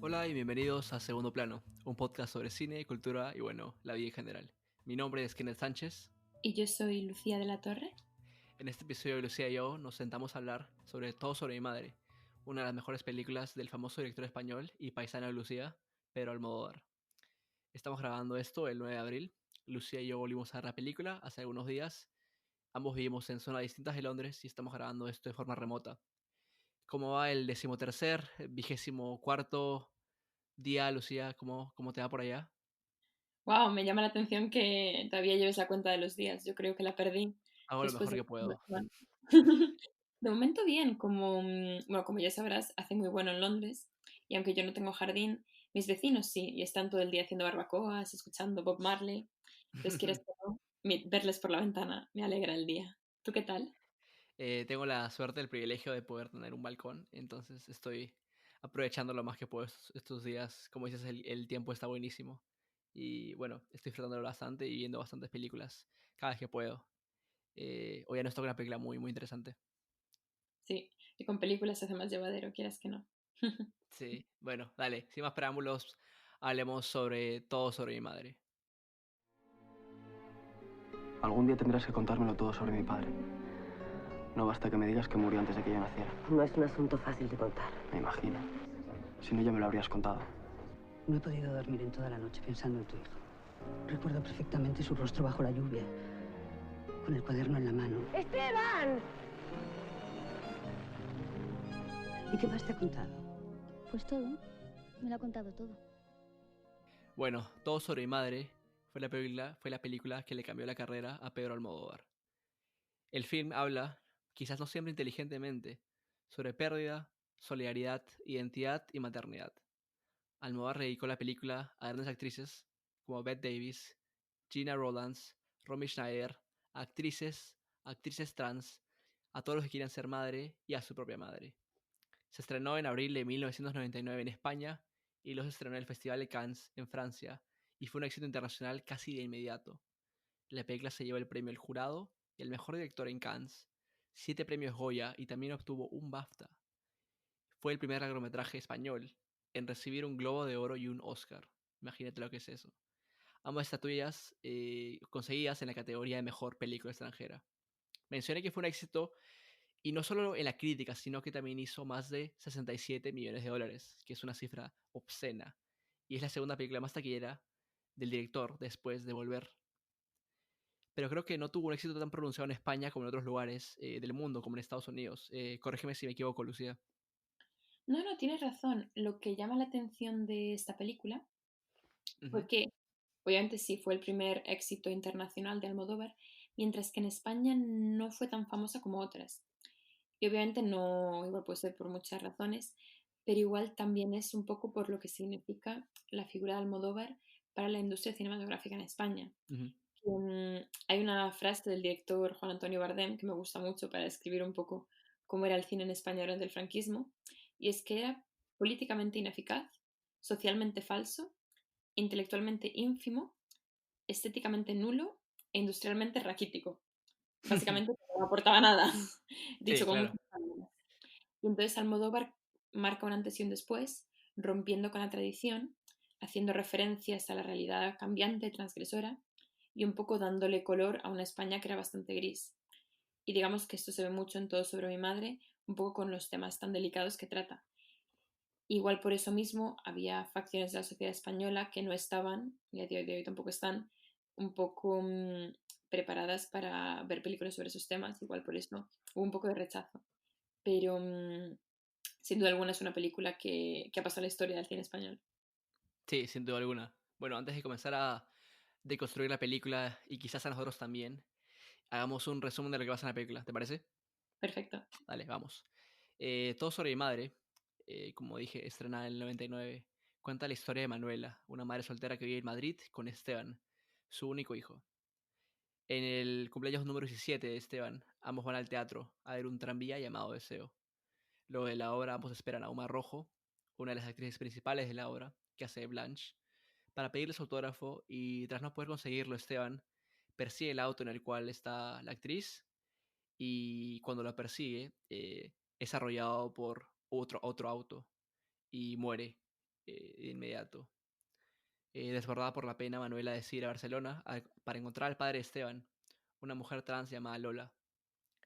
Hola y bienvenidos a Segundo Plano, un podcast sobre cine, cultura y bueno, la vida en general. Mi nombre es Kenneth Sánchez. Y yo soy Lucía de la Torre. En este episodio Lucía y yo nos sentamos a hablar sobre Todo sobre mi madre, una de las mejores películas del famoso director español y paisano de Lucía, Pedro Almodóvar. Estamos grabando esto el 9 de abril. Lucía y yo volvimos a ver la película hace algunos días. Ambos vivimos en zonas distintas de Londres y estamos grabando esto de forma remota. ¿Cómo va el 13º, 24º día, Lucía? ¿Cómo te va por allá? Wow, me llama la atención que todavía lleves la cuenta de los días. Yo creo que la perdí Hago lo después mejor de que la puedo. semana. De momento bien, como ya sabrás, hace muy bueno en Londres y aunque yo no tengo jardín, mis vecinos sí, y están todo el día haciendo barbacoas, escuchando Bob Marley. Entonces, quieres que no, verles por la ventana me alegra el día. ¿Tú qué tal? Tengo la suerte, el privilegio de poder tener un balcón, entonces estoy aprovechando lo más que puedo estos días. Como dices, el tiempo está buenísimo. Y bueno, estoy disfrutándolo bastante y viendo bastantes películas cada vez que puedo. Hoy ya nos toca una película muy, muy interesante. Sí, y con películas se hace más llevadero, quieras que no. Sí, bueno, dale, sin más preámbulos, hablemos sobre Todo sobre mi madre. Algún día tendrás que contármelo todo sobre mi padre. No basta que me digas que murió antes de que yo naciera. No es un asunto fácil de contar. Me imagino. Si no, ya me lo habrías contado. No he podido dormir en toda la noche pensando en tu hijo. Recuerdo perfectamente su rostro bajo la lluvia, con el cuaderno en la mano. ¡Esteban! ¿Y qué más te ha contado? Pues todo, me lo ha contado todo. Bueno, Todo sobre mi madre fue la película que le cambió la carrera a Pedro Almodóvar. El film habla, quizás no siempre inteligentemente, sobre pérdida, solidaridad, identidad y maternidad. Almodóvar dedicó la película a grandes actrices como Bette Davis, Gina Rowlands, Romy Schneider, actrices trans, a todos los que quieran ser madre y a su propia madre. Se estrenó en abril de 1999 en España y luego se estrenó en el Festival de Cannes en Francia y fue un éxito internacional casi de inmediato. La película se llevó el premio El Jurado y el mejor director en Cannes, 7 premios Goya y también obtuvo un BAFTA. Fue el primer largometraje español en recibir un Globo de Oro y un Oscar. Imagínate lo que es eso. Ambas estatuillas conseguidas en la categoría de mejor película extranjera. Mencioné que fue un éxito y no solo en la crítica, sino que también hizo más de 67 millones de dólares, que es una cifra obscena. Y es la segunda película más taquillera del director después de Volver. Pero creo que no tuvo un éxito tan pronunciado en España como en otros lugares del mundo, como en Estados Unidos. Corrígeme si me equivoco, Lucía. No, no, tienes razón. Lo que llama la atención de esta película Ujú. fue que, obviamente sí, fue el primer éxito internacional de Almodóvar, mientras que en España no fue tan famosa como otras. Y obviamente no, igual puede ser por muchas razones, pero igual también es un poco por lo que significa la figura de Almodóvar para la industria cinematográfica en España. Ujú. Hay una frase del director Juan Antonio Bardem que me gusta mucho para describir un poco cómo era el cine en España durante el franquismo, y es que era políticamente ineficaz, socialmente falso, intelectualmente ínfimo, estéticamente nulo e industrialmente raquítico. Básicamente no aportaba nada, Sí, dicho con claro. muchas palabras. Y entonces Almodóvar marca un antes y un después, rompiendo con la tradición, haciendo referencias a la realidad cambiante, transgresora, y un poco dándole color a una España que era bastante gris. Y digamos que esto se ve mucho en Todo sobre mi madre, un poco con los temas tan delicados que trata. Igual por eso mismo había facciones de la sociedad española que no estaban, y a día de hoy tampoco están, un poco preparadas para ver películas sobre esos temas. Igual por eso hubo un poco de rechazo. Pero sin duda alguna es una película que ha pasado a la historia del cine español. Sí, sin duda alguna. Bueno, antes de comenzar a deconstruir la película y quizás a nosotros también, hagamos un resumen de lo que pasa en la película, ¿te parece? Perfecto. Dale, vamos. Todo sobre mi madre, como dije, estrenada en el 99, cuenta la historia de Manuela, una madre soltera que vive en Madrid con Esteban, su único hijo. En el cumpleaños número 17 de Esteban, ambos van al teatro a ver un tranvía llamado Deseo. Luego de la obra, ambos esperan a Uma Rojo, una de las actrices principales de la obra, que hace de Blanche, para pedirle su autógrafo y tras no poder conseguirlo, Esteban persigue el auto en el cual está la actriz y cuando la persigue es arrollado por otro auto y muere. de inmediato. Desbordada por la pena, Manuela decide ir a Barcelona para encontrar al padre de Esteban, una mujer trans llamada Lola.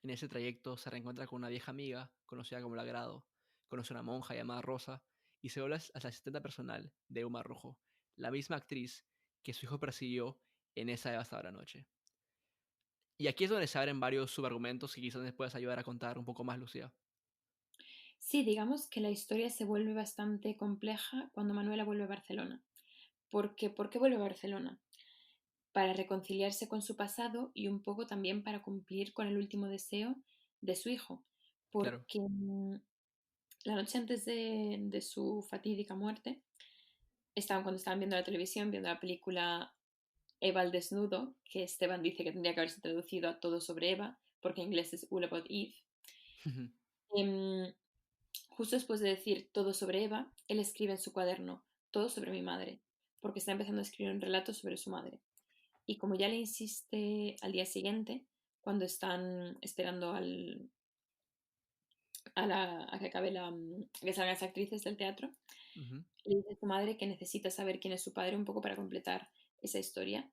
En ese trayecto se reencuentra con una vieja amiga, conocida como La Grado, conoce a una monja llamada Rosa y se vuelve a la asistente personal de Uma Rojo, la misma actriz que su hijo persiguió en esa devastadora noche. Y aquí es donde se abren varios subargumentos que quizás me puedas ayudar a contar un poco más, Lucía. Sí, digamos que la historia se vuelve bastante compleja cuando Manuela vuelve a Barcelona. ¿Por qué vuelve a Barcelona? Para reconciliarse con su pasado y un poco también para cumplir con el último deseo de su hijo. Claro. Porque la noche antes de su fatídica muerte, cuando estaban viendo la televisión, viendo la película Eva al desnudo, que Esteban dice que tendría que haberse traducido a Todo sobre Eva, porque en inglés es All About Eve. Justo después de decir Todo sobre Eva, él escribe en su cuaderno Todo sobre mi madre, porque está empezando a escribir un relato sobre su madre. Y como ya le insiste al día siguiente, cuando están esperando a que acabe que salgan las actrices del teatro, le dice a su madre que necesita saber quién es su padre un poco para completar esa historia.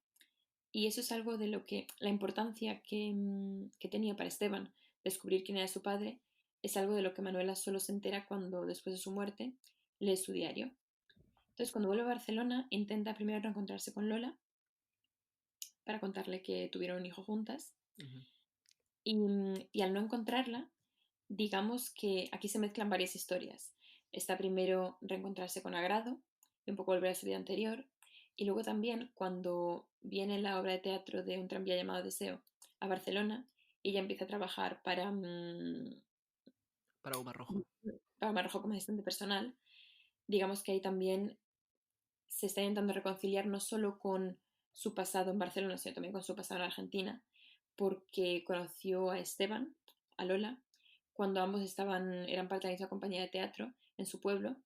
Y eso es algo de lo que la importancia que tenía para Esteban descubrir quién era su padre, es algo de lo que Manuela solo se entera cuando, después de su muerte, lee su diario. Entonces, cuando vuelve a Barcelona, intenta primero reencontrarse con Lola para contarle que tuvieron un hijo juntas. Y al no encontrarla, digamos que aquí se mezclan varias historias. Está primero reencontrarse con Agrado y un poco volver a su vida anterior. Y luego también cuando viene la obra de teatro de Un tranvía llamado Deseo a Barcelona, ella empieza a trabajar para Uma Rojo. Para Marrojo como asistente personal. Digamos que ahí también se está intentando reconciliar no solo con su pasado en Barcelona, sino también con su pasado en Argentina, porque conoció a Esteban, a Lola, cuando ambos eran parte de la misma compañía de teatro en su pueblo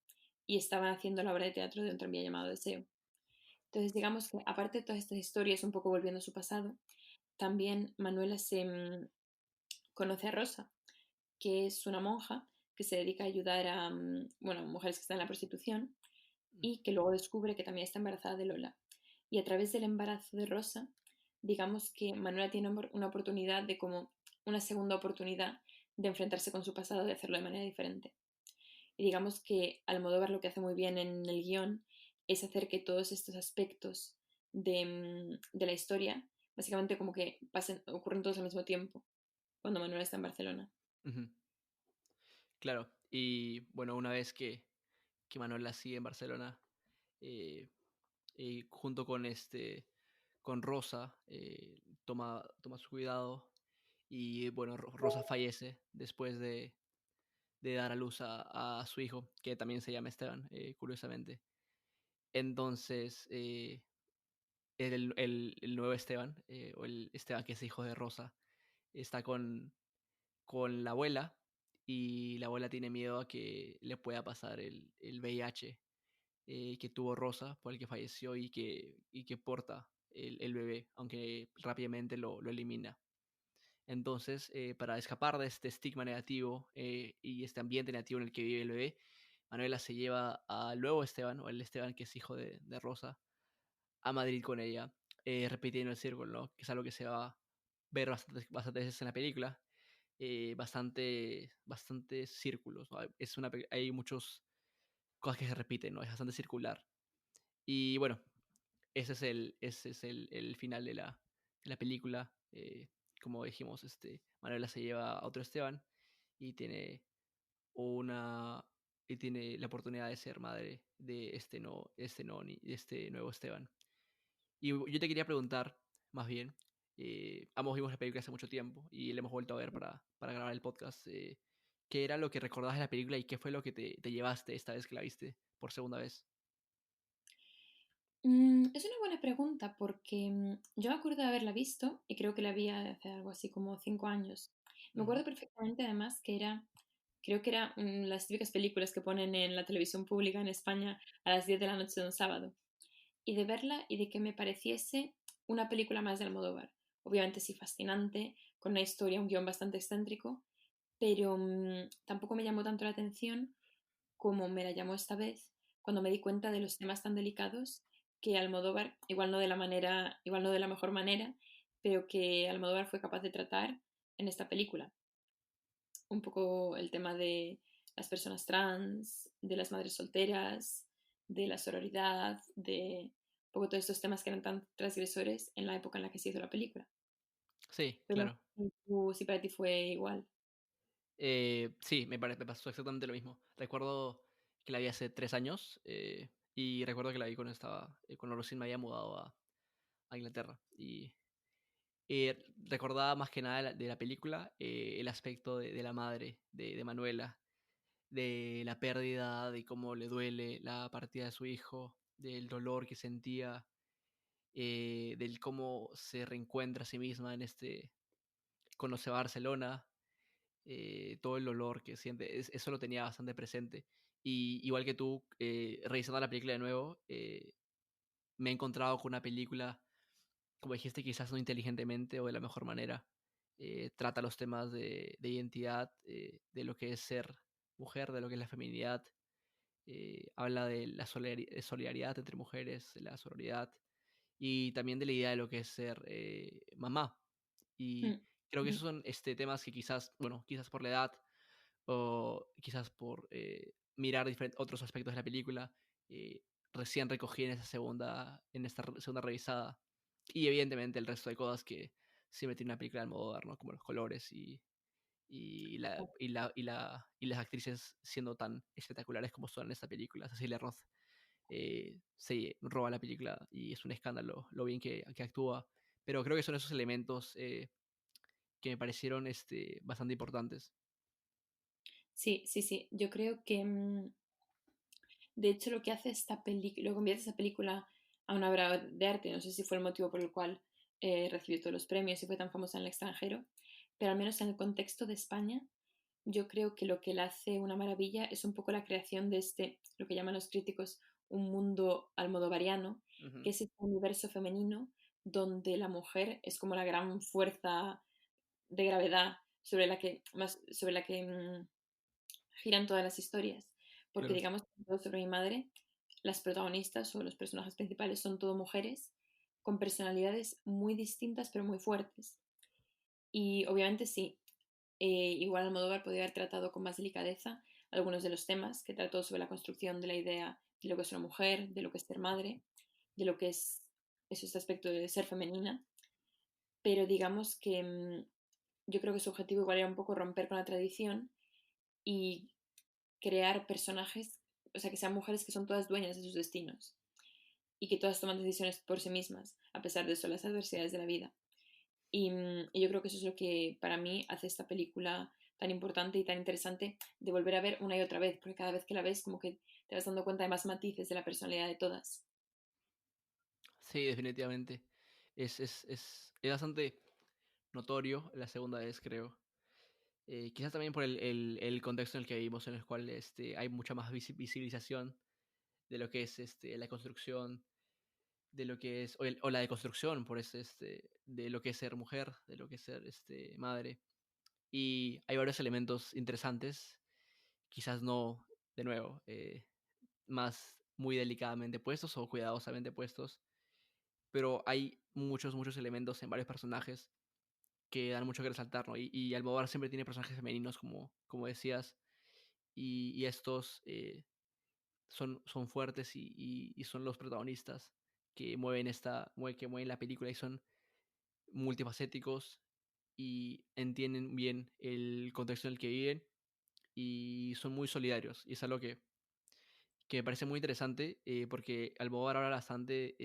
y estaban haciendo la obra de teatro de Un tranvía llamado Deseo. Entonces, digamos que aparte de todas estas historias, un poco volviendo a su pasado, también Manuela conoce a Rosa, que es una monja que se dedica a ayudar a mujeres que están en la prostitución y que luego descubre que también está embarazada de Lola. Y a través del embarazo de Rosa, digamos que Manuela tiene una oportunidad de como una segunda oportunidad de enfrentarse con su pasado, de hacerlo de manera diferente. Y digamos que Almodóvar lo que hace muy bien en el guión es hacer que todos estos aspectos de la historia, básicamente como que ocurren todos al mismo tiempo, cuando Manuela está en Barcelona. Claro, y bueno, una vez que Manuela sigue en Barcelona, junto con Rosa, toma su cuidado y bueno, Rosa fallece después de dar a luz a su hijo, que también se llama Esteban, curiosamente. Entonces, el nuevo Esteban, o el Esteban que es hijo de Rosa, está con la abuela y la abuela tiene miedo a que le pueda pasar el VIH que tuvo Rosa, por el que falleció y que porta el bebé, aunque rápidamente lo elimina. Entonces, para escapar de este estigma negativo y este ambiente negativo en el que vive el bebé, Manuela se lleva al nuevo Esteban, o el Esteban que es hijo de Rosa, a Madrid con ella, repitiendo el círculo, ¿no? Que es algo que se va a ver bastantes veces en la película, bastante círculos, ¿no? Hay muchas cosas que se repiten, ¿no? Es bastante circular. Y bueno, ese es el final de la película. Como dijimos, Manuela se lleva a otro Esteban y tiene la oportunidad de ser madre de de este nuevo Esteban. Y yo te quería preguntar, más bien, ambos vimos la película hace mucho tiempo y la hemos vuelto a ver para grabar el podcast. ¿Qué era lo que recordabas de la película y qué fue lo que te llevaste esta vez que la viste por segunda vez? Es una buena pregunta porque yo me acuerdo de haberla visto y creo que la vi hace algo así como 5 años. Me acuerdo perfectamente además creo que era las típicas películas que ponen en la televisión pública en España a las 10 de la noche de un sábado. Y de verla y de que me pareciese una película más de Almodóvar. Obviamente sí fascinante, con una historia, un guión bastante excéntrico, pero tampoco me llamó tanto la atención como me la llamó esta vez cuando me di cuenta de los temas tan delicados que Almodóvar, igual no de la mejor manera, pero que Almodóvar fue capaz de tratar en esta película. Un poco el tema de las personas trans, de las madres solteras, de la sororidad, de un poco todos estos temas que eran tan transgresores en la época en la que se hizo la película. Sí, Pero no claro. sé si para ti fue igual. Sí, me pasó exactamente lo mismo. Recuerdo que la vi hace 3 años y recuerdo que la vi cuando recién me había mudado a Inglaterra. Y recordaba más que nada de la película el aspecto de la madre, de Manuela, de la pérdida, de cómo le duele la partida de su hijo, del dolor que sentía, del cómo se reencuentra a sí misma cuando se va a Barcelona, todo el dolor que siente, eso lo tenía bastante presente. Y igual que tú, revisando la película de nuevo, me he encontrado con una película, como dijiste, quizás no inteligentemente o de la mejor manera. Trata los temas de identidad, de lo que es ser mujer, de lo que es la feminidad. Habla de la solidaridad entre mujeres, de la sororidad y también de la idea de lo que es ser mamá. Y Mm, creo que ujú. esos son temas que quizás, bueno, quizás por la edad o quizás por mirar otros aspectos de la película, eh, recién recogí en esta segunda revisada. Y evidentemente el resto de cosas que sí metí en una película de Almodóvar, ¿no? Como los colores y las actrices siendo tan espectaculares como son en esta película. Cecilia Roth se roba la película y es un escándalo lo bien que actúa. Pero creo que son esos elementos que me parecieron bastante importantes. Sí, sí, sí. Yo creo que, de hecho, lo que hace esta película, lo convierte esta película a una obra de arte. No sé si fue el motivo por el cual recibió todos los premios y fue tan famosa en el extranjero, pero al menos en el contexto de España, yo creo que lo que le hace una maravilla es un poco la creación de lo que llaman los críticos, un mundo almodovariano, Ujú, que es este universo femenino donde la mujer es como la gran fuerza de gravedad sobre la que giran todas las historias. Porque claro. digamos, todo sobre mi madre, las protagonistas o los personajes principales son todo mujeres con personalidades muy distintas pero muy fuertes. Y obviamente sí, igual Almodóvar podría haber tratado con más delicadeza algunos de los temas que trató sobre la construcción de la idea de lo que es una mujer, de lo que es ser madre, de lo que es este aspecto de ser femenina, pero digamos que yo creo que su objetivo igual era un poco romper con la tradición y crear personajes, o sea, que sean mujeres que son todas dueñas de sus destinos y que todas toman decisiones por sí mismas, a pesar de eso, las adversidades de la vida. Y yo creo que eso es lo que para mí hace esta película tan importante y tan interesante de volver a ver una y otra vez, porque cada vez que la ves como que te vas dando cuenta de más matices de la personalidad de todas. Sí, definitivamente. Es bastante notorio la segunda vez, creo. Quizás también por el contexto en el que vivimos, en el cual hay mucha más visibilización de lo que es la construcción, de lo que es, o la deconstrucción, por eso, de lo que es ser mujer, de lo que es ser madre. Y hay varios elementos interesantes, quizás no, de nuevo, más muy delicadamente puestos o cuidadosamente puestos, pero hay muchos, muchos elementos en varios personajes que dan mucho que resaltar, ¿no? Y Almodóvar siempre tiene personajes femeninos, como decías, y estos son fuertes y son los protagonistas que que mueven la película y son multifacéticos y entienden bien el contexto en el que viven y son muy solidarios. Y es algo que me parece muy interesante porque Almodóvar habla bastante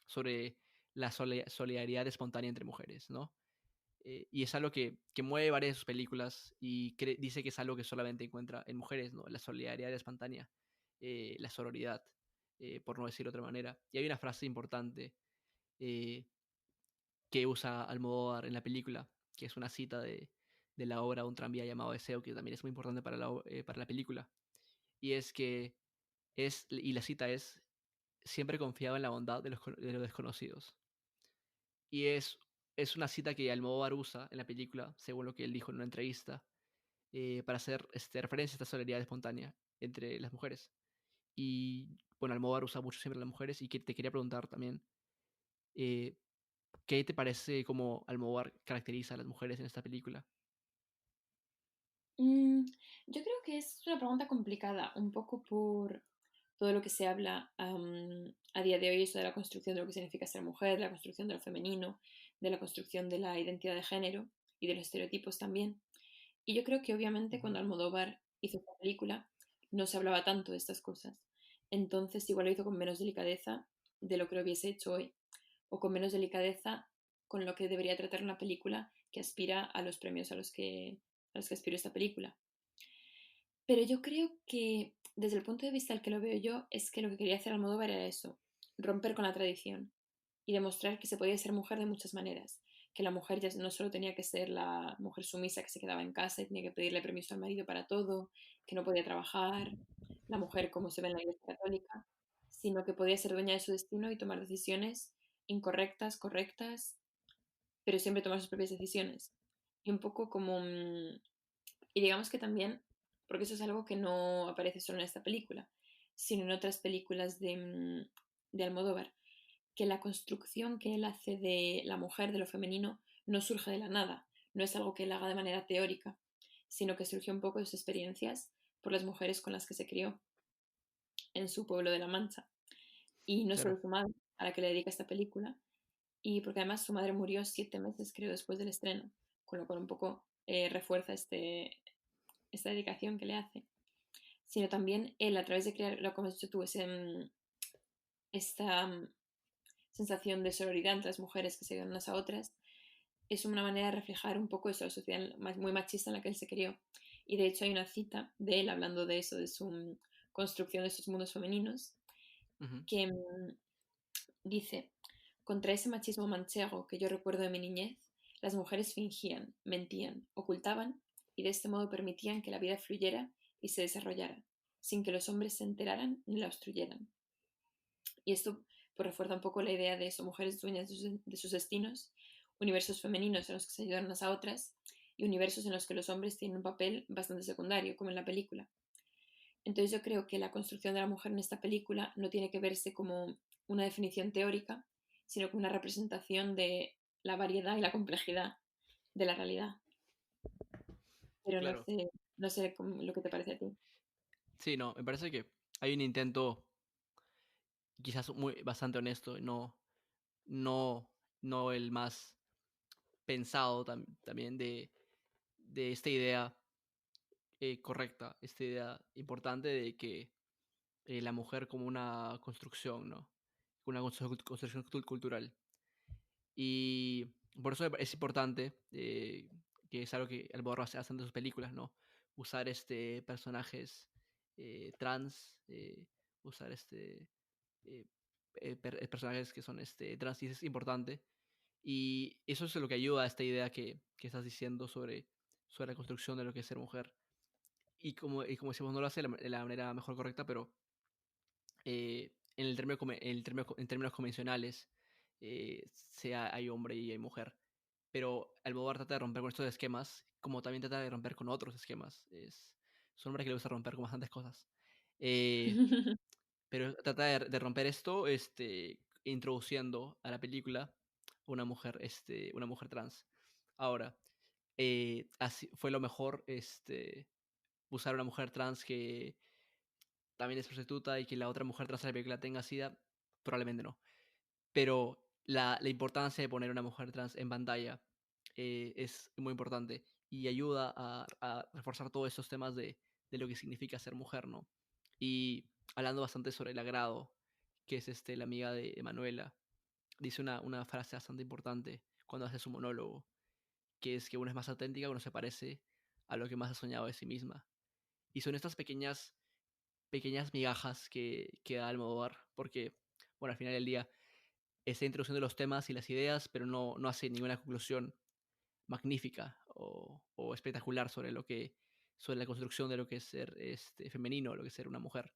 sobre la solidaridad espontánea entre mujeres, ¿no? Y es algo que mueve varias de sus películas y dice que es algo que solamente encuentra en mujeres, ¿no? La solidaridad espontánea, la sororidad, por no decir de otra manera. Y hay una frase importante eh, que usa Almodóvar en la película, que es una cita de la obra Un tranvía llamado Deseo, que también es muy importante para la película. Y es que y la cita es, siempre confiaba en la bondad de los desconocidos. Y es una cita que Almodóvar usa en la película, según lo que él dijo en una entrevista, para hacer referencia a esta solidaridad espontánea entre las mujeres. Y bueno, Almodóvar usa mucho siempre a las mujeres y que te quería preguntar también, eh, ¿qué te parece cómo Almodóvar caracteriza a las mujeres en esta película? Mm, yo creo que es una pregunta complicada, un poco por todo lo que se habla a día de hoy, eso de la construcción de lo que significa ser mujer, de la construcción de lo femenino, de la construcción de la identidad de género y de los estereotipos también. Y yo creo que obviamente Ujú. cuando Almodóvar hizo esta película no se hablaba tanto de estas cosas. Entonces igual lo hizo con menos delicadeza de lo que lo hubiese hecho hoy, o con menos delicadeza con lo que debería tratar una película que aspira a los premios a los que aspiró esta película. Pero yo creo que desde el punto de vista al que lo veo yo, es que lo que quería hacer Almodóvar era eso, romper con la tradición y demostrar que se podía ser mujer de muchas maneras, que la mujer ya no solo tenía que ser la mujer sumisa que se quedaba en casa y tenía que pedirle permiso al marido para todo, que no podía trabajar, la mujer como se ve en la Iglesia Católica, sino que podía ser dueña de su destino y tomar decisiones incorrectas, correctas, pero siempre tomar sus propias decisiones. Y un poco como y digamos que también, porque eso es algo que no aparece solo en esta película, sino en otras películas de Almodóvar, que la construcción que él hace de la mujer, de lo femenino, no surge de la nada, no es algo que él haga de manera teórica, sino que surgió un poco de sus experiencias por las mujeres con las que se crió en su pueblo de La Mancha. Y no Claro, solo su madre, a la que le dedica esta película, y porque además su madre murió 7 meses, creo, después del estreno, con lo cual un poco refuerza esta dedicación que le hace, sino también él, a través de crear, lo como has dicho tú, esta sensación de sororidad entre las mujeres que se ayudan unas a otras, es una manera de reflejar un poco eso, la sociedad muy machista en la que él se crió. Y de hecho hay una cita de él hablando de eso, de su construcción de esos mundos femeninos, ujú, que dice, contra ese machismo manchego que yo recuerdo de mi niñez, las mujeres fingían, mentían, ocultaban y de este modo permitían que la vida fluyera y se desarrollara, sin que los hombres se enteraran ni la obstruyeran. Y esto pues, refuerza un poco la idea de eso, mujeres dueñas de sus destinos, universos femeninos en los que se ayudan unas a otras y universos en los que los hombres tienen un papel bastante secundario, como en la película. Entonces yo creo que la construcción de la mujer en esta película no tiene que verse como una definición teórica, sino como una representación de la variedad y la complejidad de la realidad. Pero no claro. sé, no sé lo que te parece a ti. Sí, no, me parece que hay un intento quizás bastante honesto, y no, no el más pensado también de esta idea correcta, esta idea importante de que la mujer como una construcción, ¿no? Una construcción cultural. Y por eso es importante, que es algo que Almodóvar hace bastante en sus películas, ¿no? Usar personajes trans, usar eh, personajes que son trans, y eso es importante. Y eso es lo que ayuda a esta idea que estás diciendo sobre la construcción de lo que es ser mujer. Y como decimos, no lo hace de la manera mejor correcta, pero en términos convencionales, hay hombre y hay mujer. Pero Almodóvar trata de romper con estos esquemas, como también trata de romper con otros esquemas. Es un hombre que le gusta romper con bastantes cosas. Eh, pero trata de romper esto, introduciendo a la película una mujer trans. Ahora, así fue lo mejor, usar una mujer trans que también es prostituta y que la otra mujer trans de la película tenga SIDA, probablemente no. Pero la importancia de poner una mujer trans en pantalla es muy importante y ayuda a reforzar todos esos temas de lo que significa ser mujer, ¿no? Y hablando bastante sobre el agrado, que es la amiga de Manuela, dice una frase bastante importante cuando hace su monólogo, que es que uno es más auténtica, uno se parece a lo que más ha soñado de sí misma. Y son estas pequeñas migajas que da Almodóvar, porque, bueno, al final del día está introduciendo los temas y las ideas, pero no hace ninguna conclusión magnífica o espectacular sobre la construcción de lo que es ser femenino, lo que es ser una mujer.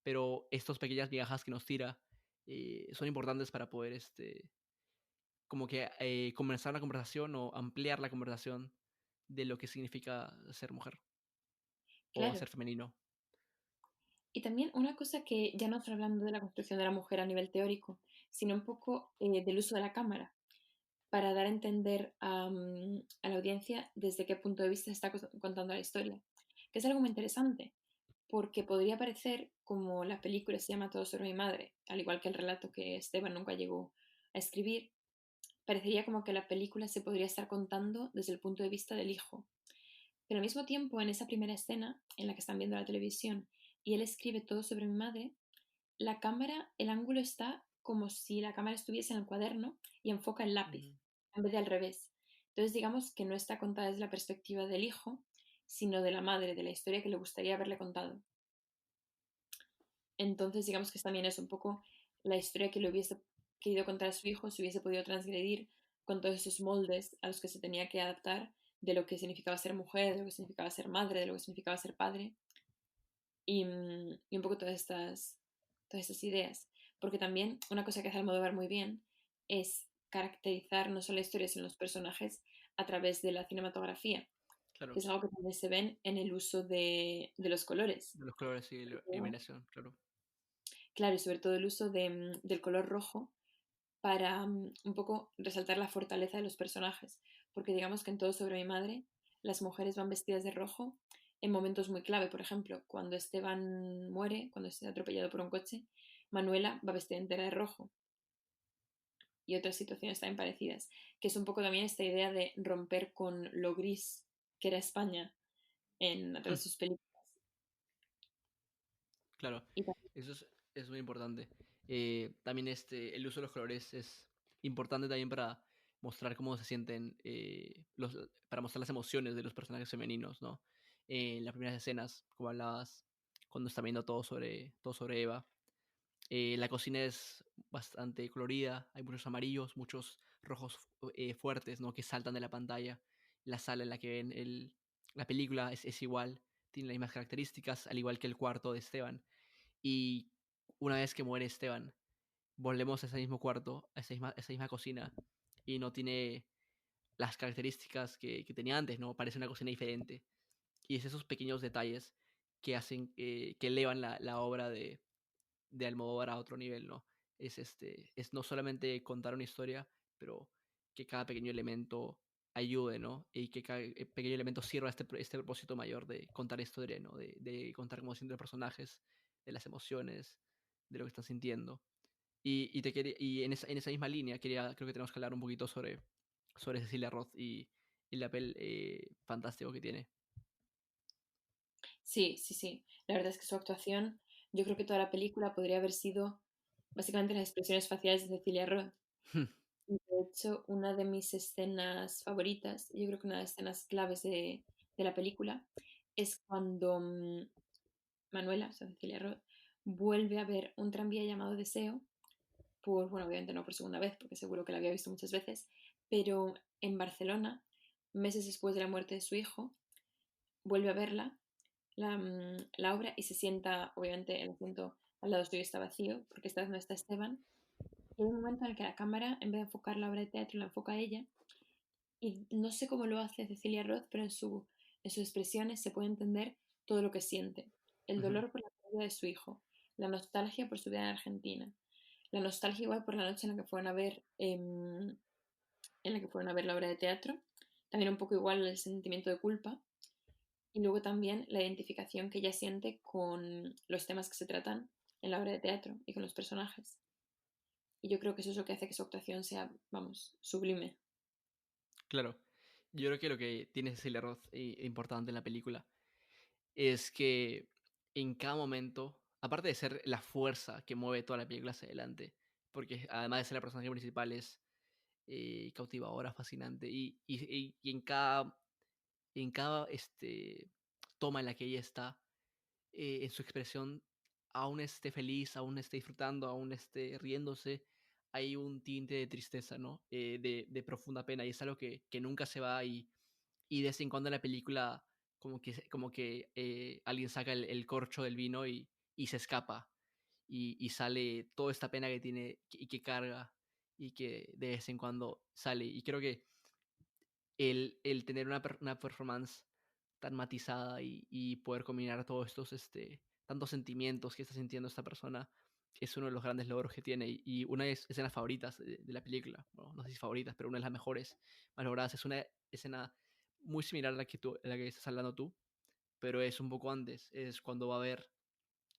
Pero estas pequeñas migajas que nos tira son importantes para poder como que comenzar una conversación o ampliar la conversación de lo que significa ser mujer o Claro, ser femenino. Y también una cosa que ya no estoy hablando de la construcción de la mujer a nivel teórico, sino un poco del uso de la cámara, para dar a entender a la audiencia desde qué punto de vista se está contando la historia, que es algo muy interesante, porque podría parecer como la película se llama Todo sobre mi madre, al igual que el relato que Esteban nunca llegó a escribir, parecería como que la película se podría estar contando desde el punto de vista del hijo. Pero al mismo tiempo, en esa primera escena en la que están viendo la televisión y él escribe todo sobre mi madre, la cámara, el ángulo está como si la cámara estuviese en el cuaderno y enfoca el lápiz, Ujú. en vez de al revés. Entonces, digamos que no está contada desde la perspectiva del hijo, sino de la madre, de la historia que le gustaría haberle contado. Entonces, digamos que también es un poco la historia que le hubiese querido contar a su hijo, se hubiese podido transgredir con todos esos moldes a los que se tenía que adaptar de lo que significaba ser mujer, de lo que significaba ser madre, de lo que significaba ser padre, y un poco todas estas ideas. Porque también una cosa que hace Almodóvar muy bien es caracterizar no solo la historia, sino los personajes a través de la cinematografía, Claro, que es algo que también se ven en el uso de los colores. de los colores y la iluminación, claro. Claro, y sobre todo el uso del color rojo para un poco resaltar la fortaleza de los personajes, porque digamos que en Todo sobre mi madre las mujeres van vestidas de rojo en momentos muy clave, por ejemplo, cuando Esteban muere, cuando es atropellado por un coche, Manuela va vestida entera de rojo y otras situaciones también parecidas, que es un poco también esta idea de romper con lo gris que era España a través de sus películas. Claro, Y también, eso es muy importante. También el uso de los colores es importante también para mostrar cómo se sienten, para mostrar las emociones de los personajes femeninos, ¿no? En las primeras escenas, como hablabas, cuando está viendo todo sobre Eva. La cocina es bastante colorida, hay muchos amarillos, muchos rojos fuertes, ¿no? Que saltan de la pantalla. La sala en la que ven la película es igual, tiene las mismas características, al igual que el cuarto de Esteban. Y una vez que muere Esteban, volvemos a ese mismo cuarto, a esa misma cocina, y no tiene las características que tenía antes, ¿no? Parece una cocina diferente. Y es esos pequeños detalles que hacen, que elevan la obra de Almodóvar a otro nivel, ¿no? Es no solamente contar una historia, pero que cada pequeño elemento ayude, ¿no? Y que cada pequeño elemento sirva a este propósito mayor de contar historia, ¿no? De contar cómo sienten los personajes, de las emociones, de lo que están sintiendo. Y en esa misma línea creo que tenemos que hablar un poquito sobre Cecilia Roth y el papel fantástico que tiene. sí, sí, sí. La verdad es que su actuación, yo creo que toda la película podría haber sido básicamente las expresiones faciales de Cecilia Roth. Y de hecho, una de mis escenas favoritas, yo creo que una de las escenas claves de la película, es cuando Manuela, o sea, Cecilia Roth, vuelve a ver un tranvía llamado Deseo, bueno, obviamente no por segunda vez, porque seguro que la había visto muchas veces, pero en Barcelona, meses después de la muerte de su hijo, vuelve a verla, la obra, y se sienta, obviamente, el asiento al lado suyo está vacío, porque esta vez no está Esteban, y hay un momento en el que la cámara, en vez de enfocar la obra de teatro, la enfoca a ella, y no sé cómo lo hace Cecilia Roth, pero en sus expresiones se puede entender todo lo que siente. El Ujú. dolor por la pérdida de su hijo, la nostalgia por su vida en Argentina, la nostalgia igual por la noche en la que fueron a ver, en la que fueron a ver la obra de teatro, también un poco igual el sentimiento de culpa, y luego también la identificación que ella siente con los temas que se tratan en la obra de teatro y con los personajes. Y yo creo que eso es lo que hace que su actuación sea, vamos, sublime. Claro. Yo creo que lo que tiene Cecilia Roth importante en la película es que en cada momento, aparte de ser la fuerza que mueve toda la película hacia adelante, porque además de ser la personaje principal es cautivadora, fascinante, y en cada toma en la que ella está, en su expresión, aún esté feliz, aún esté disfrutando, aún esté riéndose, hay un tinte de tristeza, ¿no? De profunda pena, y es algo que nunca se va, y de vez en cuando en la película como que alguien saca el corcho del vino y se escapa, y sale toda esta pena que tiene y que carga, y que de vez en cuando sale. Y creo que el tener una performance tan matizada y poder combinar todos estos tantos sentimientos que está sintiendo esta persona, es uno de los grandes logros que tiene. Y una de mis escenas favoritas de la película, bueno, no sé si favoritas, pero una de las mejores, más logradas, es una escena muy similar a la que estás hablando tú, pero es un poco antes. Es cuando va a ver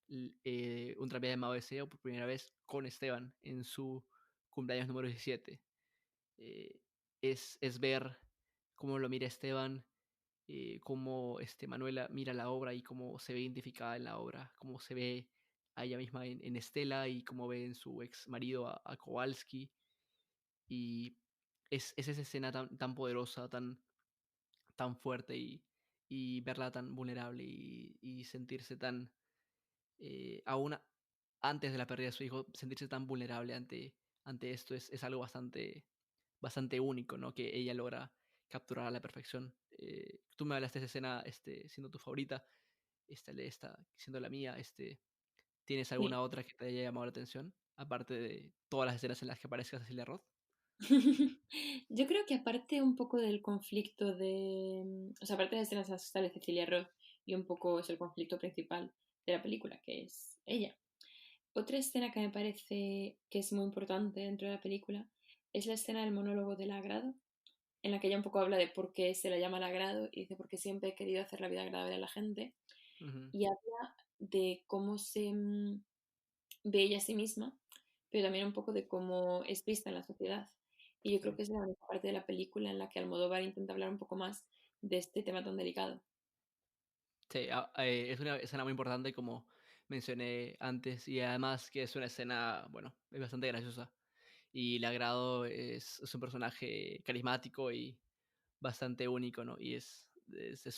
un tranvía llamado Deseo por primera vez con Esteban en su cumpleaños número 17. Eh, es ver cómo lo mira Esteban, cómo Manuela mira la obra y cómo se ve identificada en la obra, cómo se ve a ella misma en Estela y cómo ve en su ex marido a Kowalski. Y es esa escena tan poderosa, tan fuerte y verla tan vulnerable y sentirse tan, aún antes de la pérdida de su hijo, sentirse tan vulnerable ante esto es algo bastante único, ¿no? Que ella logra capturar a la perfección. Tú me hablaste de esa escena siendo tu favorita, esta siendo la mía. ¿Tienes Sí. alguna otra que te haya llamado la atención? Aparte de todas las escenas en las que aparezca Cecilia Roth. Yo creo que aparte un poco del conflicto o sea, aparte de las escenas en las que sale Cecilia Roth y un poco es el conflicto principal de la película, que es ella. Otra escena que me parece que es muy importante dentro de la película es la escena del monólogo del agrado, en la que ella un poco habla de por qué se la llama el agrado y dice porque siempre he querido hacer la vida agradable a la gente, Ujú. y habla de cómo se ve ella a sí misma, pero también un poco de cómo es vista en la sociedad. Y yo creo Sí. que es la única parte de la película en la que Almodóvar intenta hablar un poco más de este tema tan delicado. Sí, es una escena muy importante como mencioné antes y además que es una escena, bueno, es bastante graciosa y le agrado es un personaje carismático y bastante único, ¿no? Y es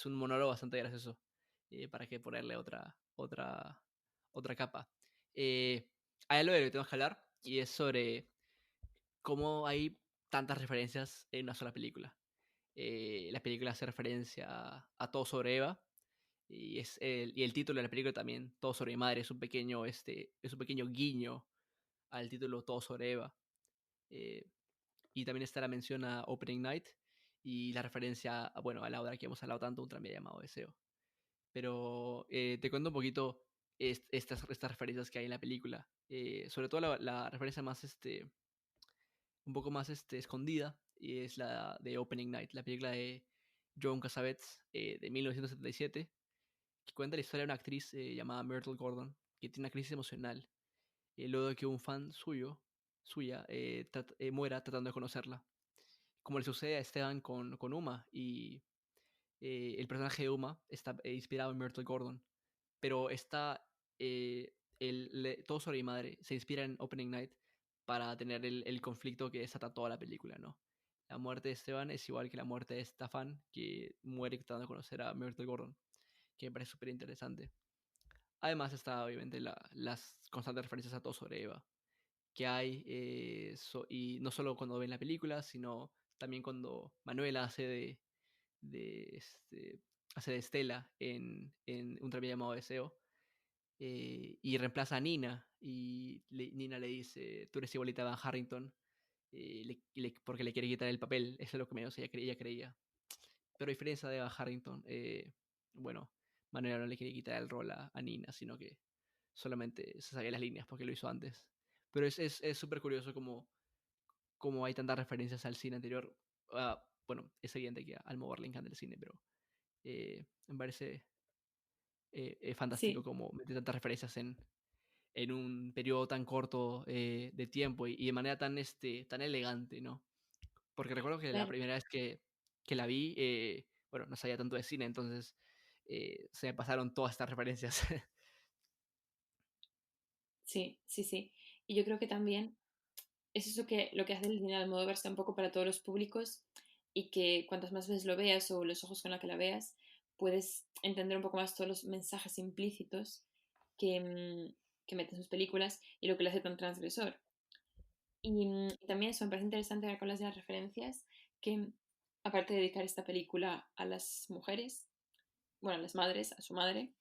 un monólogo bastante gracioso, para que ponerle otra capa. Hay algo de lo que tenemos que hablar y es sobre cómo hay tantas referencias en una sola película. La película hace referencia a Todo sobre Eva y el título de la película también, Todo sobre mi madre, es un pequeño guiño al título Todo sobre Eva. Eh, y también está la mención a Opening Night y la referencia bueno, a la obra que hemos hablado tanto, un tranvía llamado Deseo. Pero te cuento un poquito estas referencias que hay en la película. Sobre todo la referencia más, un poco más escondida, y es la de Opening Night, la película de Joan Cassavetes de 1977, que cuenta la historia de una actriz llamada Myrtle Gordon, que tiene una crisis emocional luego de que un fan suya muera tratando de conocerla. Como le sucede a Esteban con Uma, y el personaje de Uma está inspirado en Myrtle Gordon, pero Todo sobre mi madre se inspira en Opening Night para tener el conflicto que desata toda la película, ¿no? La muerte de Esteban es igual que la muerte de esta fan que muere tratando de conocer a Myrtle Gordon, que me parece súper interesante. Además está obviamente las constantes referencias a Todo sobre Eva que hay, y no solo cuando ven la película, sino también cuando Manuela de, este, hace de Estela en un tranvía llamado Deseo, y reemplaza a Nina, y Nina le dice, tú eres igualita a Van Harrington, porque le quiere quitar el papel, eso es lo que menos ella creía. Pero a diferencia de Van Harrington, bueno, Manuela no le quiere quitar el rol a Nina, sino que solamente se sabía las líneas porque lo hizo antes. Pero es súper curioso como hay tantas referencias al cine anterior. Bueno, es evidente que a Almodóvar le encanta el cine, pero me parece fantástico Sí, como mete tantas referencias en un periodo tan corto de tiempo y de manera tan elegante, ¿no? Porque recuerdo que la claro. primera vez que la vi, bueno, no sabía tanto de cine, entonces se me pasaron todas estas referencias. Sí, sí, sí. Y yo creo que también es eso que lo que hace el cine de Almodóvar sea un poco para todos los públicos y que cuantas más veces lo veas o los ojos con los que la veas, puedes entender un poco más todos los mensajes implícitos que mete en sus películas y lo que le hace tan transgresor. Y también eso me parece interesante ver con las referencias que, aparte de dedicar esta película a las mujeres, bueno, a las madres, a su madre,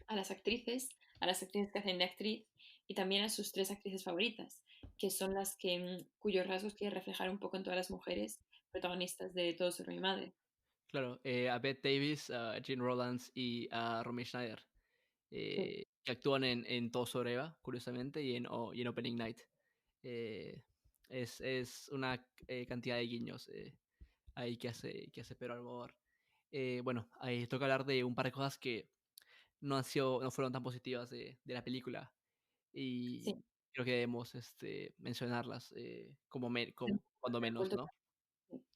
a las actrices que hacen de actriz y también a sus tres actrices favoritas, que son las que cuyos rasgos quiere reflejar un poco en todas las mujeres protagonistas de Todo sobre mi madre. Claro, a Bette Davis, a Jean Rollins y a Romy Schneider. que actúan en Todo sobre Eva, curiosamente, y en Opening Night. Eh, es una cantidad de guiños ahí que hace Pedro Almodóvar. Bueno, ahí toca hablar de un par de cosas que no fueron tan positivas de la película Sí, y creo que debemos mencionarlas cuando lo que han menos, vuelto ¿no?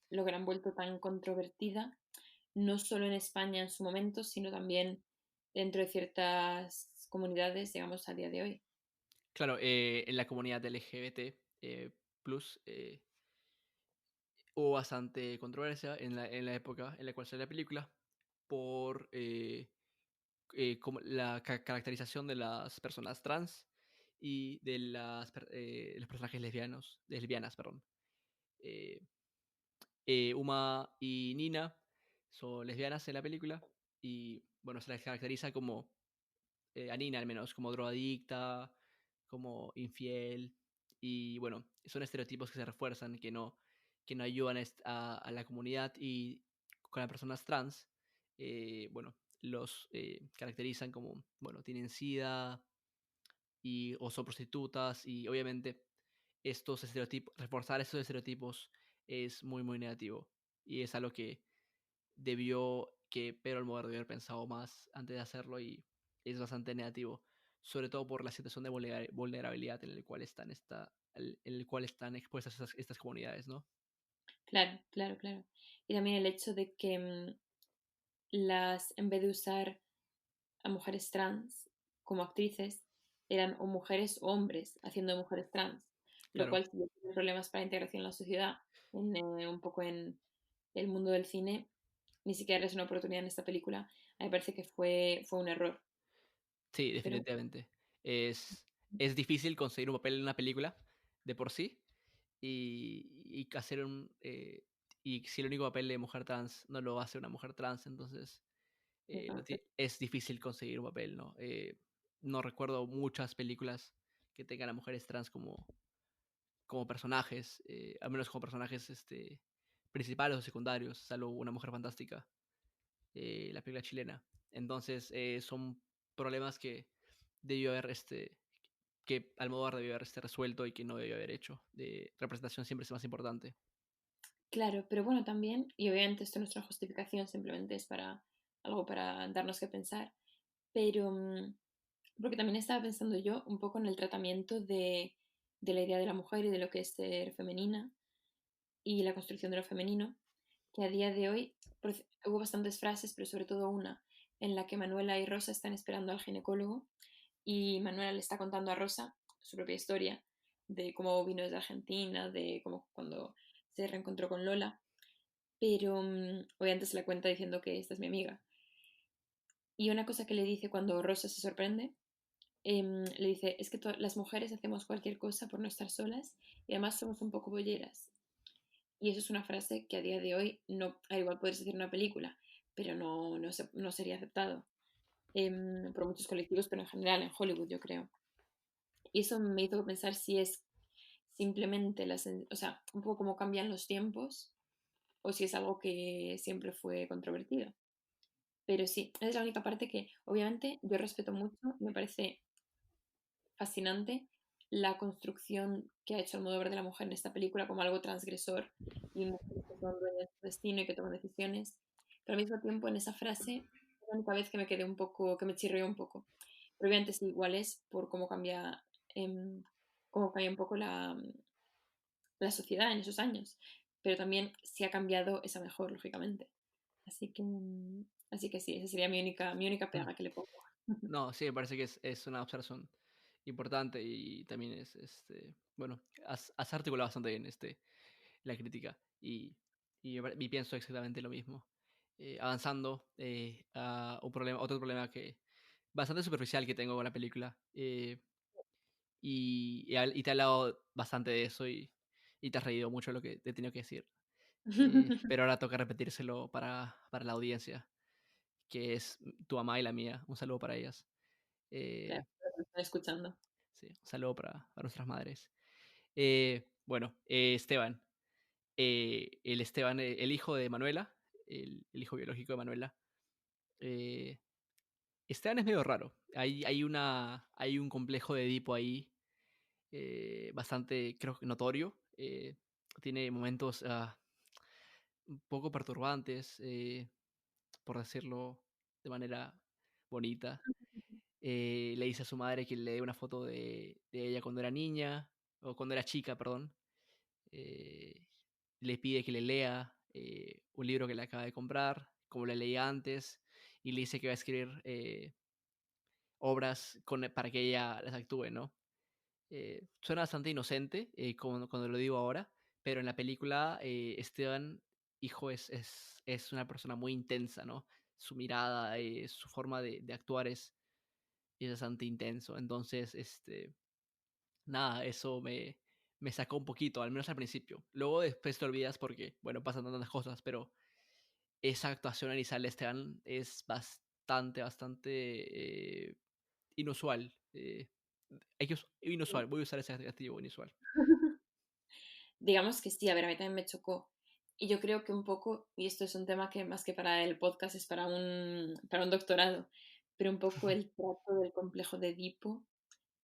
lo que la han vuelto tan controvertida, no solo en España en su momento, sino también dentro de ciertas comunidades, digamos, a día de hoy. Claro, en la comunidad LGBT plus hubo bastante controversia en la época en la cual salió la película por como la caracterización de las personas trans y de los personajes lesbianas, perdón. Eh, Uma y Nina son lesbianas en la película y bueno, se les caracteriza como a Nina al menos, como drogadicta, como infiel y bueno, son estereotipos que se refuerzan, que no ayudan a la comunidad y con las personas trans, bueno, los caracterizan como, bueno, tienen sida o son prostitutas y obviamente estos estereotipos, reforzar estos estereotipos es muy, muy negativo y es algo que Pedro Almodóvar debió haber pensado más antes de hacerlo y es bastante negativo, sobre todo por la situación de vulnerabilidad en el cual en el cual están expuestas estas comunidades, ¿no? Claro, claro, claro. Y también el hecho de que en vez de usar a mujeres trans como actrices, eran o mujeres o hombres haciendo de mujeres trans, lo Claro. cual sí tiene problemas para la integración en la sociedad, un poco en el mundo del cine, ni siquiera es una oportunidad en esta película. A mí me parece que fue un error. Sí, Pero definitivamente. Es difícil conseguir un papel en una película de por sí y hacer y si el único papel de mujer trans no lo hace una mujer trans, entonces exacto. es difícil conseguir un papel, ¿no? No recuerdo muchas películas que tengan a mujeres trans como personajes, al menos como personajes principales o secundarios, salvo Una Mujer Fantástica, la película chilena. Entonces, son problemas que debió haber, que Almodóvar debió haber resuelto y que no debió haber hecho. De representación siempre es más importante. Claro, pero bueno, también, y obviamente esto no es una justificación, simplemente es para algo para darnos que pensar, pero porque también estaba pensando yo un poco en el tratamiento de la idea de la mujer y de lo que es ser femenina y la construcción de lo femenino, que a día de hoy hubo bastantes frases, pero sobre todo una en la que Manuela y Rosa están esperando al ginecólogo y Manuela le está contando a Rosa su propia historia de cómo vino desde Argentina, de cómo cuando se reencontró con Lola, pero obviamente se la cuenta diciendo que esta es mi amiga. Y una cosa que le dice cuando Rosa se sorprende, le dice, es que las mujeres hacemos cualquier cosa por no estar solas y además somos un poco bolleras. Y eso es una frase que a día de hoy no, al igual puedes decir una película, pero no sería aceptado por muchos colectivos, pero en general en Hollywood, yo creo. Y eso me hizo pensar si es simplemente o sea, un poco cómo cambian los tiempos o si es algo que siempre fue controvertido. Pero sí, es la única parte que obviamente yo respeto mucho, me parece fascinante la construcción que ha hecho Almodóvar de la mujer en esta película como algo transgresor y mujeres que son dueñas de su destino y que toman decisiones. Pero al mismo tiempo en esa frase, la única vez que me quedé un poco, que me chirrió un poco. Pero obviamente sí, igual es por cómo cambia un poco la sociedad en esos años. Pero también sí ha cambiado esa mejor, lógicamente. Así que, así que sí, esa sería mi única Mm. pega que le pongo. No, sí, me parece que es una observación importante y también bueno, has articulado bastante bien la crítica y pienso exactamente lo mismo. Avanzando a otro problema que bastante superficial que tengo con la película y te he hablado bastante de eso y te has reído mucho de lo que te he tenido que decir. Pero ahora toca repetírselo para la audiencia, que es tu mamá y la mía. Un saludo para ellas. Claro, Eh, me estoy escuchando. sí, un saludo para nuestras madres. Bueno, Esteban. El Esteban, el hijo de Manuela, el hijo biológico de Manuela, eh, Esteban es medio raro. Hay un complejo de Edipo ahí bastante, creo que notorio. Tiene momentos un poco perturbantes, por decirlo de manera bonita. Le dice a su madre que le dé una foto de ella cuando era niña, o cuando era chica, perdón. eh, Le pide que le lea un libro que le acaba de comprar, como le leía antes, y le dice que va a escribir obras para que ella las actúe, ¿no? Suena bastante inocente cuando lo digo ahora, pero en la película Esteban, hijo, es una persona muy intensa, ¿no? Su mirada, su forma de actuar es bastante intenso. Entonces, nada, eso me sacó un poquito, al menos al principio. Luego después te olvidas porque, bueno, pasan tantas cosas, pero esa actuación inicial de Esteban es bastante inusual. Inusual, voy a usar ese adjetivo, inusual. Digamos que sí, a ver, a mí también me chocó. Y yo creo que un poco, y esto es un tema que más que para el podcast es para un doctorado, pero un poco el trato del complejo de Edipo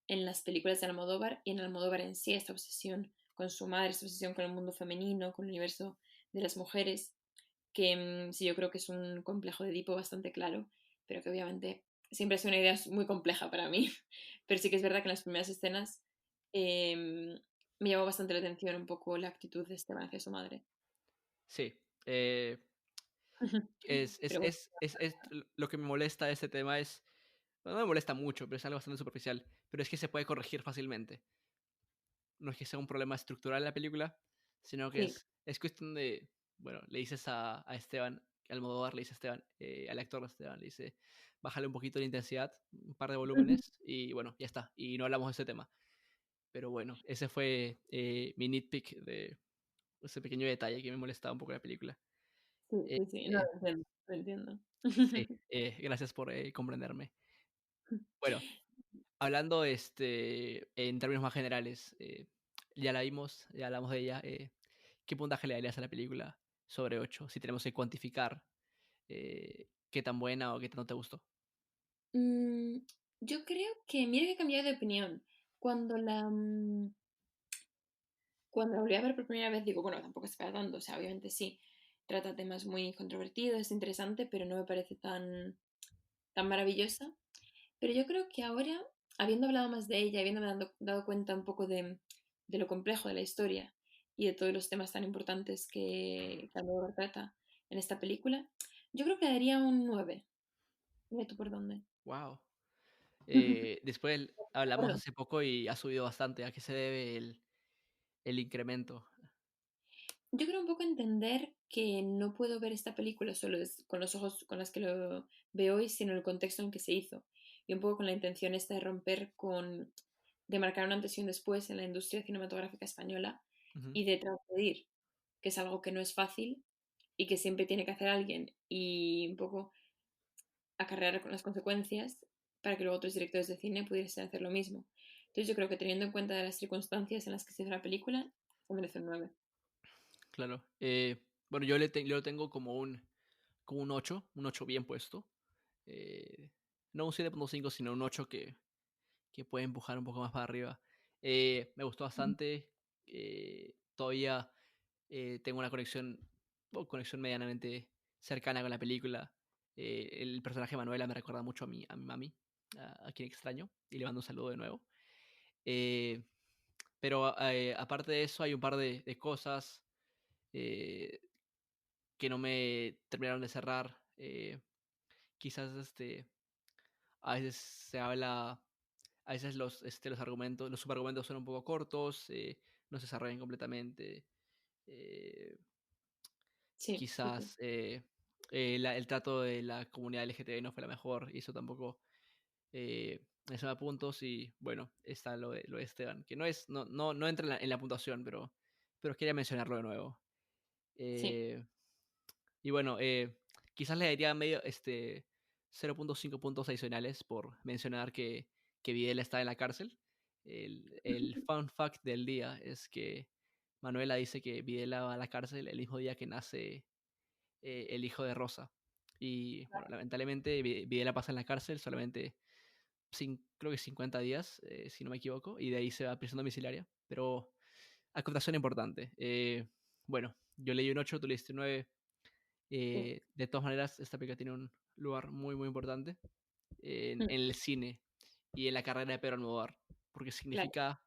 en las películas de Almodóvar y en Almodóvar en sí, esta obsesión con su madre, esta obsesión con el mundo femenino, con el universo de las mujeres, que sí yo creo que es un complejo de Edipo bastante claro, pero que obviamente siempre es una idea muy compleja para mí. Pero sí que es verdad que en las primeras escenas me llamó bastante la atención un poco la actitud de Esteban hacia su madre. Sí. Pero bueno, Lo que me molesta de este tema es. Bueno, no me molesta mucho, pero es algo bastante superficial. Pero es que se puede corregir fácilmente. No es que sea un problema estructural en la película, sino que sí. es cuestión de. Bueno, le dices a Esteban, Almodóvar le dice a Esteban, al actor de Esteban, le dice, bájale un poquito la intensidad, un par de volúmenes, y bueno, ya está. Y no hablamos de ese tema. Pero bueno, ese fue mi nitpick de ese pequeño detalle que me molestaba un poco en la película. Sí, Eh, sí, sí, no, eh, lo entiendo, lo entiendo. sí, gracias por comprenderme. Bueno, hablando en términos más generales, ya la vimos, ya hablamos de ella. ¿Qué puntaje le darías a la película sobre 8? Si tenemos que cuantificar qué tan buena o qué tanto te gustó. Mm, yo creo que, mira que he cambiado de opinión. Cuando la, mm, cuando la volví a ver por primera vez, digo, bueno, tampoco es para tanto, o sea, obviamente sí, trata temas muy controvertidos, es interesante, pero no me parece tan maravillosa. Pero yo creo que ahora, habiendo hablado más de ella, habiéndome dado cuenta un poco de lo complejo de la historia y de todos los temas tan importantes que Almodóvar trata en esta película, yo creo que le daría un 9. Dime tú por dónde. Wow. Después hablamos Claro. hace poco y ha subido bastante. ¿A qué se debe el incremento? Yo creo un poco entender que no puedo ver esta película solo con los ojos con los que lo veo hoy, sino el contexto en que se hizo. Y un poco con la intención esta de romper de marcar un antes y un después en la industria cinematográfica española Ujú. y de transgredir, que es algo que no es fácil y que siempre tiene que hacer alguien y un poco acarrear con las consecuencias para que luego otros directores de cine pudiesen hacer lo mismo. Entonces yo creo que teniendo en cuenta las circunstancias en las que se hizo la película, se merece un 9. Claro. Bueno, yo lo tengo como un 8 bien puesto. Eh, no un 7.5 sino un 8 que puede empujar un poco más para arriba. Me gustó bastante. Todavía tengo una conexión medianamente cercana con la película. El personaje Manuela me recuerda mucho a mi mami, a quien extraño, y le mando un saludo de nuevo. Eh, pero aparte de eso, hay un par de cosas eh, que no me terminaron de cerrar. Quizás a veces se habla, a veces los argumentos, los subargumentos son un poco cortos, no se desarrollan completamente. eh, Sí, sí, sí. Quizás el trato de la comunidad LGTB no fue la mejor y eso tampoco me suma puntos. Y bueno, está lo de Esteban, que no entra en la puntuación, pero quería mencionarlo de nuevo. Sí. Eh, y bueno, quizás le daría medio 0.5 puntos adicionales por mencionar que Videla está en la cárcel. El fun fact del día es que Manuela dice que Videla va a la cárcel el mismo día que nace el hijo de Rosa. Y bueno, lamentablemente Videla pasa en la cárcel solamente, creo que 50 días, si no me equivoco, y de ahí se va a prisión domiciliaria. Pero acotación importante. Bueno, yo leí un 8, tú leíste un 9. Sí. De todas maneras, esta película tiene un lugar muy, muy importante Mm, en el cine y en la carrera de Pedro Almodóvar, porque Claro, significa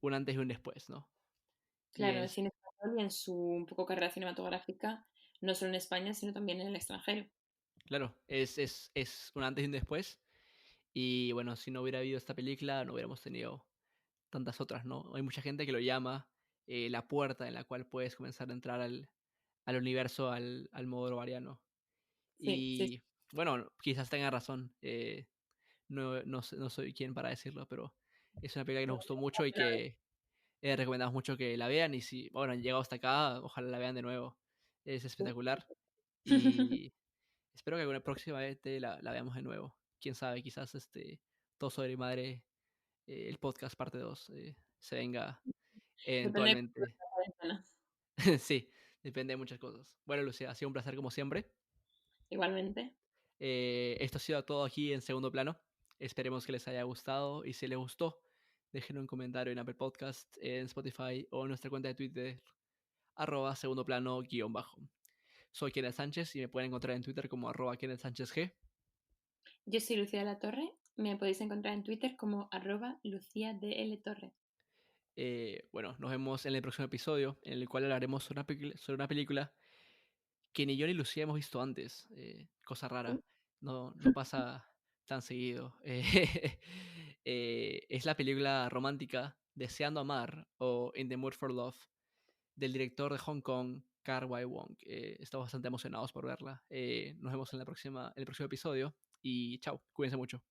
un antes y un después, ¿no? Y claro, en el es, cine español y en su un poco carrera cinematográfica, no solo en España, sino también en el extranjero. claro, es un antes y un después. Y bueno, si no hubiera habido esta película, no hubiéramos tenido tantas otras, ¿no? Hay mucha gente que lo llama la puerta en la cual puedes comenzar a entrar al universo al modo variano. Sí, sí, Y bueno, quizás tenga razón. No soy quien para decirlo, pero es una película que nos gustó mucho y que recomendamos mucho que la vean. Y si, bueno, han llegado hasta acá, ojalá la vean de nuevo. Es espectacular. Y espero que alguna próxima vez la veamos de nuevo. Quién sabe, quizás Todo sobre mi madre, el podcast parte 2 se venga Depende de eventualmente. la cuarentena. Sí, depende de muchas cosas. Bueno, Lucía, ha sido un placer como siempre. Igualmente. Esto ha sido todo aquí en segundo plano. Esperemos que les haya gustado y si les gustó, dejen un comentario en Apple Podcast, en Spotify o en nuestra cuenta de Twitter, segundo plano guión bajo. Soy Kenneth Sánchez y me pueden encontrar en Twitter como Kenneth Sánchez G. Yo soy Lucía de la Torre. Me podéis encontrar en Twitter como @LuciaDLTorre. Bueno, nos vemos en el próximo episodio, en el cual hablaremos sobre una película que ni yo ni Lucía hemos visto antes. Cosa rara. No pasa tan seguido. Es la película romántica Deseando Amar o In the Mood for Love del director de Hong Kong, Kar-Wai Wong. Estamos bastante emocionados por verla. Nos vemos en el próximo episodio y chao, cuídense mucho.